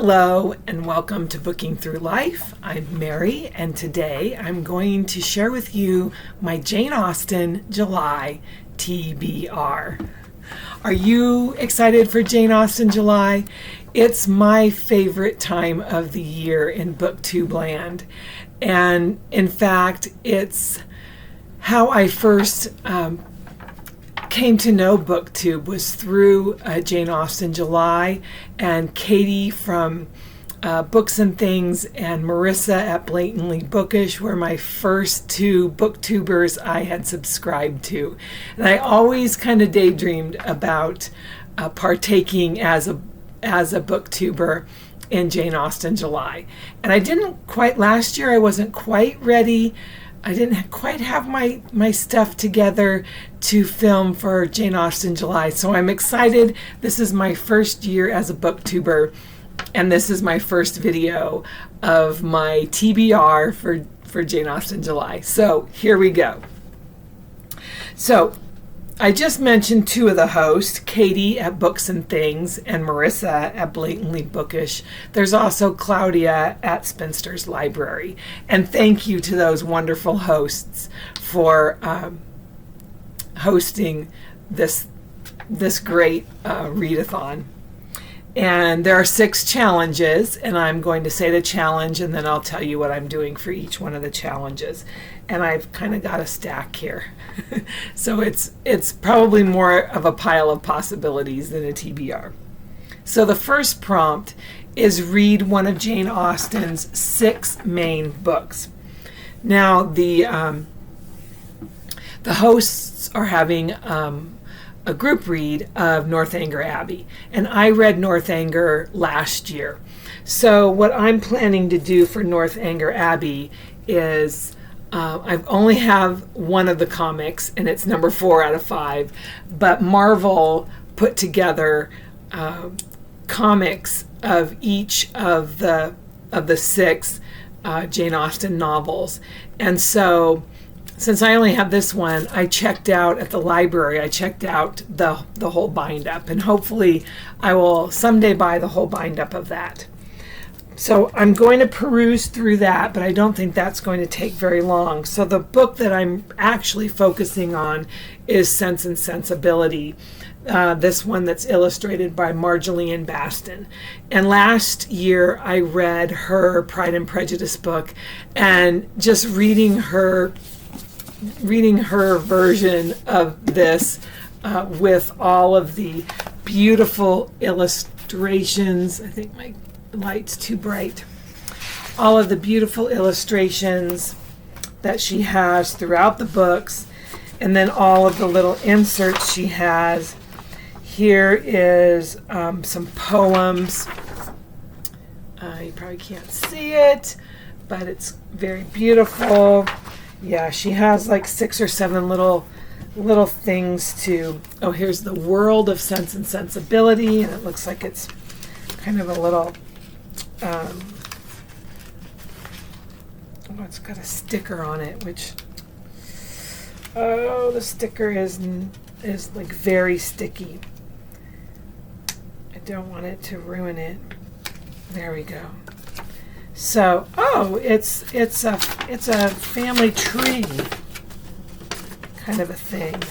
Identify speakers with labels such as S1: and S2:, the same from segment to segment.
S1: Hello and welcome to Booking Through Life. I'm Mary, and today I'm going to share with you my Jane Austen July TBR. Are you excited for Jane Austen July? It's my favorite time of the year in booktube land, and in fact it's how I first came to know booktube was through Jane Austen July and Katie from Books and Things and Marissa at Blatantly Bookish were my first two booktubers I had subscribed to. And I always kind of daydreamed about partaking as a booktuber in Jane Austen July. And I didn't quite, last year I wasn't quite ready. I didn't quite have my stuff together to film for Jane Austen July, so I'm excited. This is my first year as a booktuber, and this is my first video of my TBR for Jane Austen July. So here we go. So I just mentioned two of the hosts, Katie at Books and Things and Marissa at Blatantly Bookish. There's also Claudia at Spinster's Library. And thank you to those wonderful hosts for hosting this great readathon. And there are 6 challenges, and I'm going to say the challenge, and then I'll tell you what I'm doing for each one of the challenges. And I've kind of got a stack here. So it's probably more of a pile of possibilities than a TBR. So the first prompt is read one of Jane Austen's 6 main books. Now the hosts are having a group read of Northanger Abbey, and I read Northanger last year. So what I'm planning to do for Northanger Abbey is I only have one of the comics, and it's number 4 out of 5, but Marvel put together comics of each of the 6 Jane Austen novels. And so since I only have this one, I checked out at the library, I checked out the whole bind-up, and hopefully I will someday buy the whole bind-up of that. So I'm going to peruse through that, but I don't think that's going to take very long. So the book that I'm actually focusing on is Sense and Sensibility, this one that's illustrated by Marjolaine Baston. And last year I read her Pride and Prejudice book, and just reading her version of this with all of the beautiful illustrations. I think my light's too bright. All of the beautiful illustrations that she has throughout the books, and then all of the little inserts she has. Here is some poems. You probably can't see it, but it's very beautiful. Yeah, she has like 6 or 7 little things to. Oh, here's the world of Sense and Sensibility, and it looks like it's kind of a little. It's got a sticker on it, which the sticker is like very sticky. I don't want it to ruin it. There we go. So, it's a family tree kind of a thing,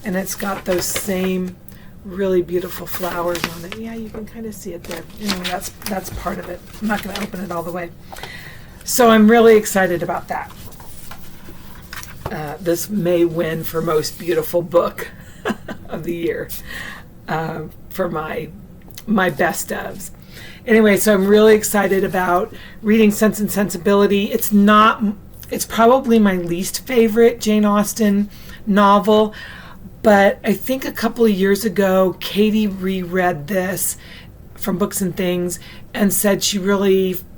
S1: and it's got those same really beautiful flowers on it. Yeah, you can kind of see it there. Anyway, that's part of it. I'm not going to open it all the way. So I'm really excited about that. This may win for most beautiful book of the year for my best ofs. Anyway, so I'm really excited about reading Sense and Sensibility. It's probably my least favorite Jane Austen novel, but I think a couple of years ago, Katie reread this from Books and Things and said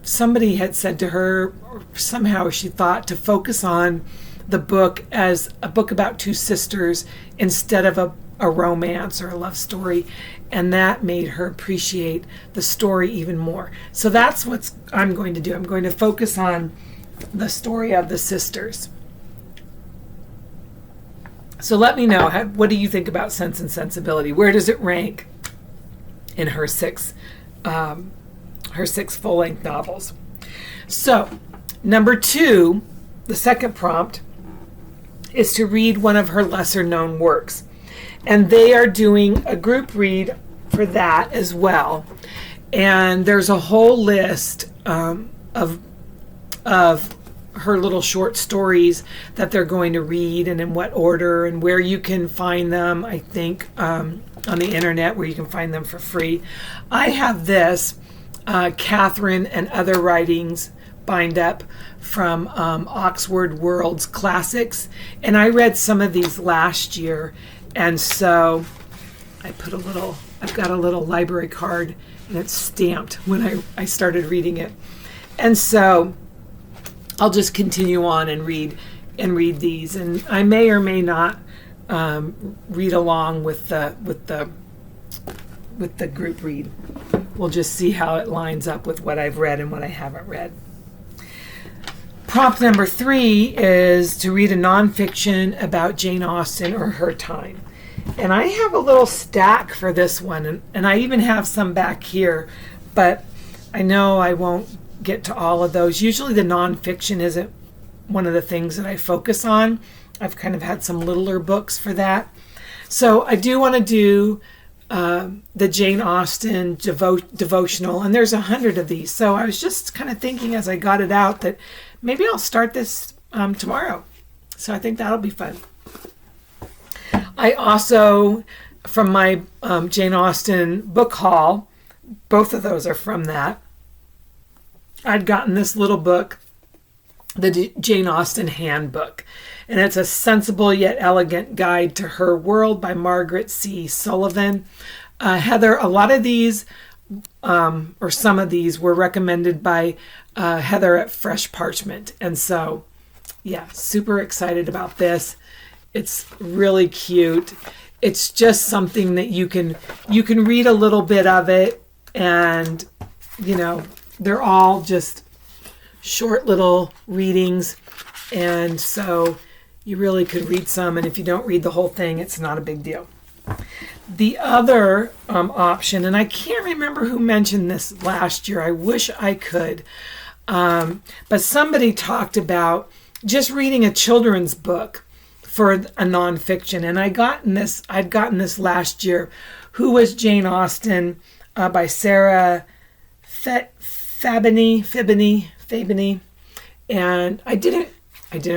S1: somebody had said to her, or somehow she thought, to focus on the book as a book about 2 sisters instead of a romance or a love story, and that made her appreciate the story even more. So that's what I'm going to do. I'm going to focus on the story of the sisters. So let me know, what do you think about Sense and Sensibility? Where does it rank in her 6 her 6 full-length novels. So, number 2, the second prompt, is to read one of her lesser-known works. And they are doing a group read for that as well. And there's a whole list of her little short stories that they're going to read, and in what order, and where you can find them, I think, on the internet, where you can find them for free. I have this Catherine and Other Writings bind up from Oxford World's Classics, and I read some of these last year, and so I've got a little library card, and it's stamped when I started reading it. And so I'll just continue on and read these, and I may or may not read along with the group read. We'll just see how it lines up with what I've read and what I haven't read. Prompt number 3 is to read a nonfiction about Jane Austen or her time. And I have a little stack for this one, and I even have some back here, but I know I won't get to all of those. Usually the nonfiction isn't one of the things that I focus on. I've kind of had some littler books for that. So I do want to do the Jane Austen devotional, and there's 100 of these. So I was just kind of thinking as I got it out that maybe I'll start this tomorrow. So I think that'll be fun. I also, from my Jane Austen book haul, both of those are from that, I'd gotten this little book, the Jane Austen Handbook, and it's a sensible yet elegant guide to her world by Margaret C. Sullivan. Heather, a lot of these, or some of these, were recommended by Heather at Fresh Parchment, and so, yeah, super excited about this. It's really cute. It's just something that you can read a little bit of it, and they're all just short little readings, and so you really could read some, and if you don't read the whole thing, it's not a big deal. The other option, and I can't remember who mentioned this last year, I wish I could, but somebody talked about just reading a children's book for a nonfiction, and I'd gotten this last year. Who Was Jane Austen by Sarah Fabini, and I didn't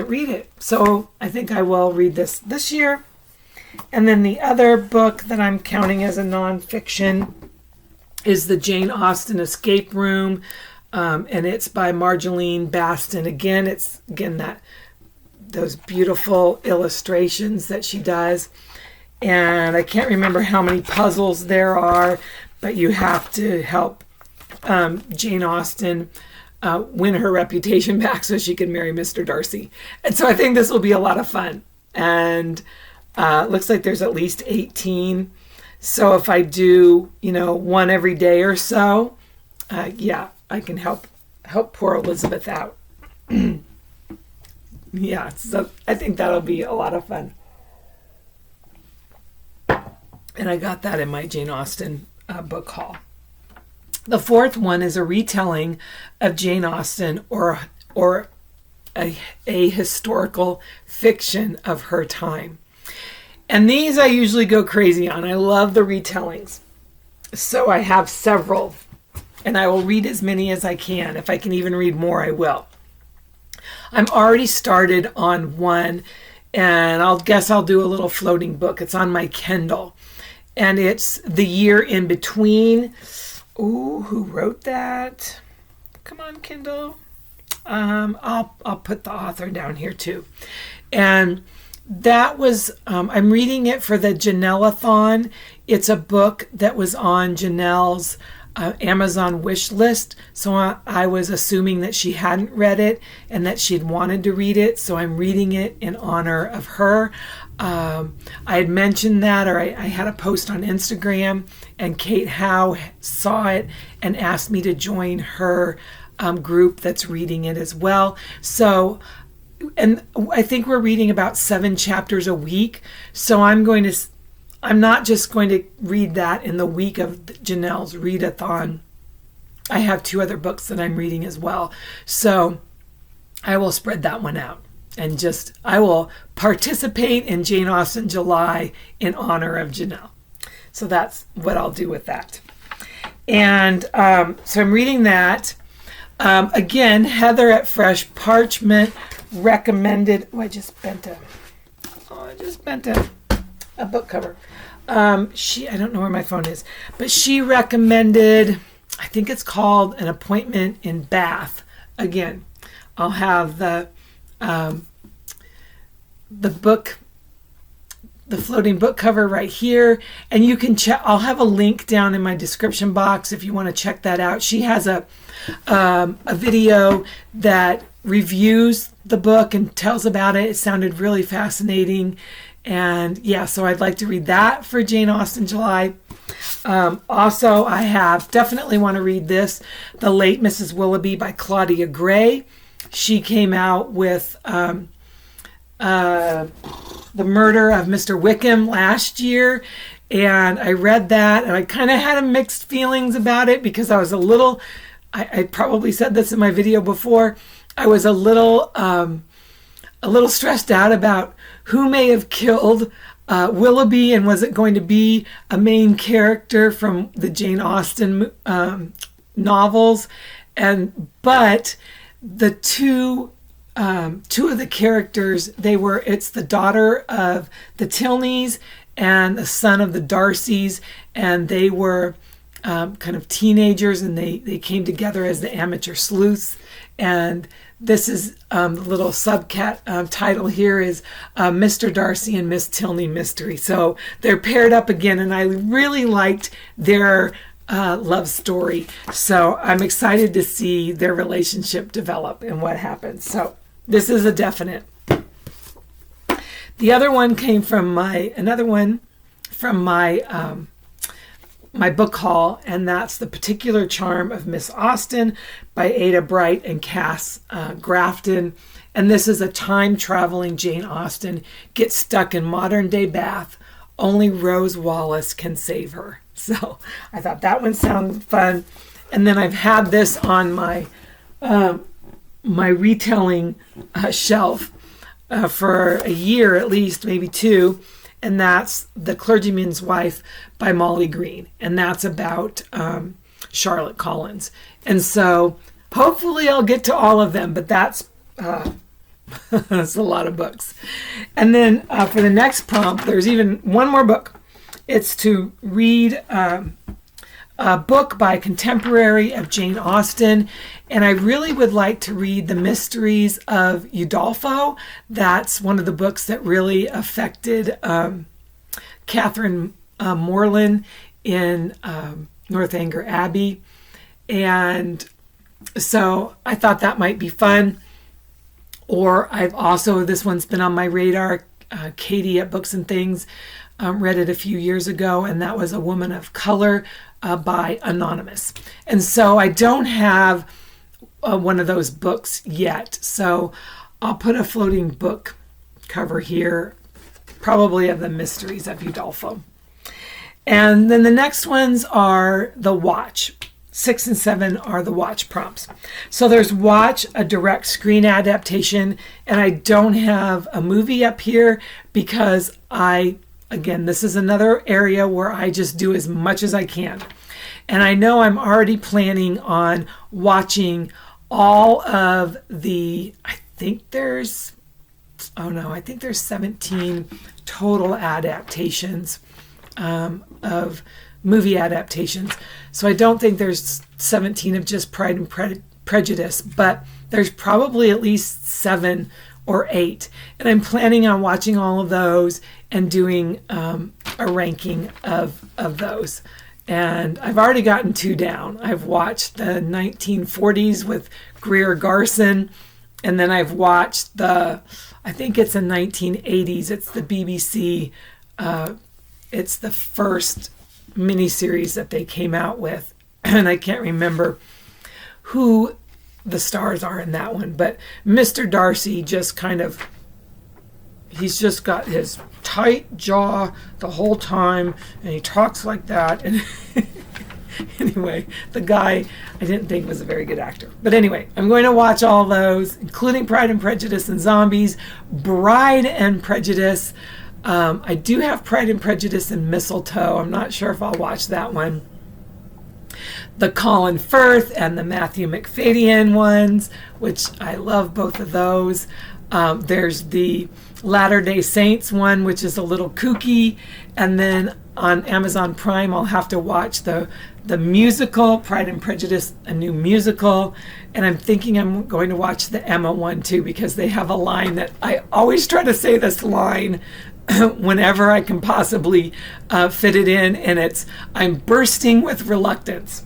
S1: read it, so I think I will read this year. And then the other book that I'm counting as a nonfiction is the Jane Austen Escape Room, and it's by Marjolaine Baston. Again, those beautiful illustrations that she does, and I can't remember how many puzzles there are, but you have to help Jane Austen win her reputation back so she can marry Mr. Darcy. And so I think this will be a lot of fun. And looks like there's at least 18. So if I do, one every day or so, I can help poor Elizabeth out. Yeah, so I think that'll be a lot of fun. And I got that in my Jane Austen book haul. The fourth one is a retelling of Jane Austen or a historical fiction of her time. And these I usually go crazy on. I love the retellings. So I have several, and I will read as many as I can. If I can even read more, I will. I'm already started on one, and I'll do a little floating book. It's on my Kindle, and it's The Year in Between. Ooh, who wrote that? Come on, Kindle. I'll put the author down here too. And that was, I'm reading it for the Janeaustenjuly. It's a book that was on Janelle's Amazon wish list. So I was assuming that she hadn't read it and that she'd wanted to read it. So I'm reading it in honor of her. I had mentioned that, or I had a post on Instagram, and Kate Howe saw it and asked me to join her group that's reading it as well. So, and I think we're reading about 7 chapters a week. So I'm not just going to read that in the week of Janelle's Readathon. I have 2 other books that I'm reading as well. So I will spread that one out. And I will participate in Jane Austen July in honor of Janelle. So that's what I'll do with that. And so I'm reading that. Again, Heather at Fresh Parchment recommended. Oh, I just bent a book cover. I don't know where my phone is, but she recommended, I think it's called An Appointment in Bath. Again, I'll have the book, the floating book cover right here, and you can check. I'll have a link down in my description box if you want to check that out. She has a video that reviews the book and tells about it. It sounded really fascinating, and yeah, so I'd like to read that for Jane Austen July. Also, I definitely want to read this, The Late Mrs. Willoughby by Claudia Gray. She came out with The Murder of Mr. Wickham last year, and I read that, and I kind of had mixed feelings about it because I was I probably said this in my video before, I was a little stressed out about who may have killed Willoughby, and was it going to be a main character from the Jane Austen novels, but the two of the characters, it's the daughter of the Tilneys and the son of the Darcys, and they were kind of teenagers, and they came together as the amateur sleuths. And this is the little title here is Mr. Darcy and Miss Tilney Mystery. So they're paired up again, and I really liked their love story. So I'm excited to see their relationship develop and what happens. So this is a definite. The other one came from my my book haul, and that's The Particular Charm of Miss Austen by Ada Bright and Cass Grafton. And this is a time-traveling Jane Austen gets stuck in modern-day Bath. Only Rose Wallace can save her. So I thought that one sounded fun. And then I've had this on my my retelling shelf for a year at least, maybe 2. And that's The Clergyman's Wife by Molly Green. And that's about Charlotte Collins. And so hopefully I'll get to all of them, but that's that's a lot of books. And then for the next prompt, there's even one more book. It's to read a book by a contemporary of Jane Austen. And I really would like to read The Mysteries of Udolpho. That's one of the books that really affected Catherine Morland in Northanger Abbey. And so I thought that might be fun. Or this one's been on my radar, Katie at Books and Things read it a few years ago, and that was A Woman of Color by Anonymous. And so I don't have one of those books yet. So I'll put a floating book cover here, probably of The Mysteries of Udolpho. And then the next ones are the Watch. 6 and 7 are the Watch prompts. So there's Watch, a direct screen adaptation, and I don't have a movie up here because again, this is another area where I just do as much as I can. And I know I'm already planning on watching all of I think there's 17 total adaptations of movie adaptations. So I don't think there's 17 of just Pride and Prejudice, but there's probably at least 7 or 8. And I'm planning on watching all of those and doing a ranking of those. And I've already gotten 2 down. I've watched the 1940s with Greer Garson, and then I've watched I think it's the 1980s. It's the BBC. It's the first miniseries that they came out with, and I can't remember who the stars are in that one, but Mr. Darcy he's just got his tight jaw the whole time, and he talks like that, and Anyway, the guy I didn't think was a very good actor. But anyway, I'm going to watch all those, including Pride and Prejudice and Zombies, Bride and Prejudice. I do have Pride and Prejudice and Mistletoe. I'm not sure if I'll watch that one. The Colin Firth and the Matthew McFadyen ones, which I love both of those. There's the Latter-day Saints one, which is a little kooky. And then on Amazon Prime, I'll have to watch the musical, Pride and Prejudice, a new musical. And I'm thinking I'm going to watch the Emma one too, because they have a line that I always try to say this line whenever I can possibly fit it in. And it's, I'm bursting with reluctance.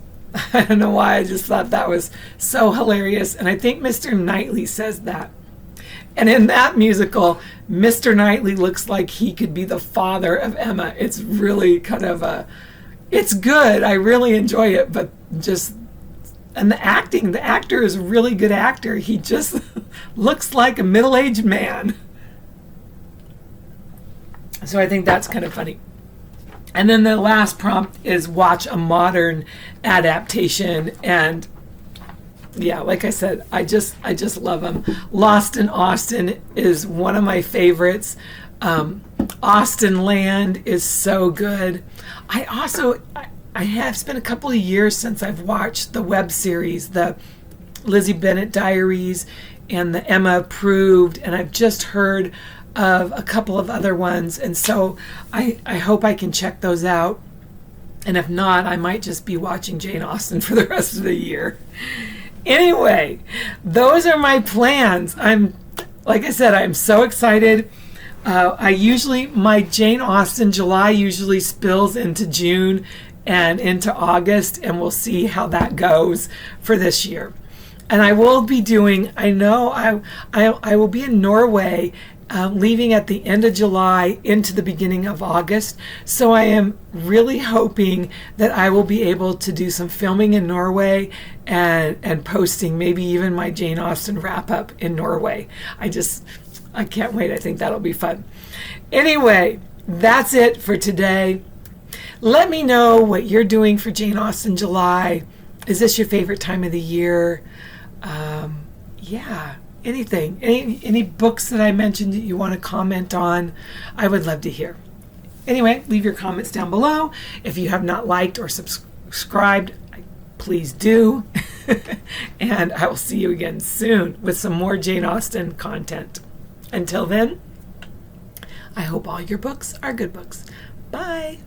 S1: I don't know why, I just thought that was so hilarious. And I think Mr. Knightley says that. And in that musical, Mr. Knightley looks like he could be the father of Emma. It's really kind of it's good. I really enjoy it, but and the actor is a really good actor. He just looks like a middle-aged man. So I think that's kind of funny. And then the last prompt is watch a modern adaptation. And yeah, like I said, I just love them. Lost in Austen is one of my favorites. Austen Land is so good. I have spent a couple of years since I've watched the web series, the Lizzie Bennet Diaries and the Emma Approved, and I've just heard of a couple of other ones, and so I hope I can check those out. And if not, I might just be watching Jane Austen for the rest of the year. Anyway, those are my plans. Like I said, I'm so excited. My Jane Austen July usually spills into June and into August, and we'll see how that goes for this year. And I will be doing, I will be in Norway, leaving at the end of July into the beginning of August. So I am really hoping that I will be able to do some filming in Norway and posting maybe even my Jane Austen wrap up in Norway. I can't wait. I think that'll be fun. Anyway, that's it for today. Let me know what you're doing for Jane Austen July. Is this your favorite time of the year? Yeah, anything, any books that I mentioned that you want to comment on, I would love to hear. Anyway, leave your comments down below. If you have not liked or subscribed, please do. And I will see you again soon with some more Jane Austen content. Until then, I hope all your books are good books. Bye.